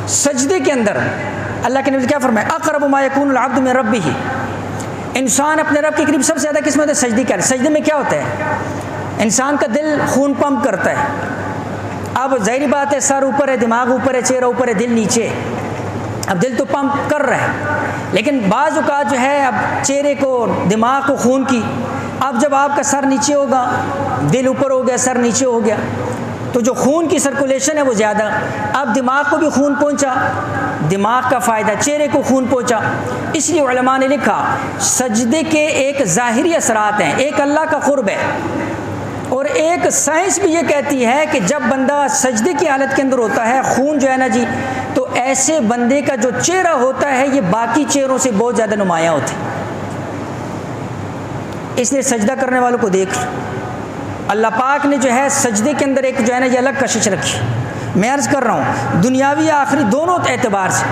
सजदे के अंदर अल्लाह के नबी क्या फरमाया, अक़रबु मा यकूनुल अब्दु मिन रब्बिही, इंसान अपने रब के करीब सबसे ज़्यादा किस में होता है, सजदे का। सजदे में क्या होता है, इंसान का दिल खून पंप करता है। अब ज़ाहिरी बात है, सर ऊपर है, दिमाग ऊपर है, चेहरा ऊपर है, दिल नीचे। अब दिल तो पंप कर रहा है, लेकिन बाज़ औक़ात जो है अब चेहरे को, दिमाग को खून की, अब जब आपका सर नीचे होगा, दिल ऊपर हो गया, सर नीचे हो गया, तो जो खून की सर्कुलेशन है वो ज़्यादा, अब दिमाग को भी खून पहुंचा, दिमाग का फ़ायदा, चेहरे को खून पहुंचा। इसलिए उलमा ने लिखा सजदे के एक ज़ाहिरी असरात हैं, एक अल्लाह का क़ुर्ब है, और एक साइंस भी ये कहती है कि जब बंदा सजदे की हालत के अंदर होता है, खून जो है ना जी, तो ऐसे बंदे का जो चेहरा होता है ये बाकी चेहरों से बहुत ज़्यादा नुमायाँ होती है। इसलिए सजदा करने वालों को देख, अल्लाह पाक ने जो है सजदे के अंदर एक जो है ना ये अलग कशिश रखी। मैं अर्ज़ कर रहा हूँ दुनियावी आखिरी दोनों एतबार से।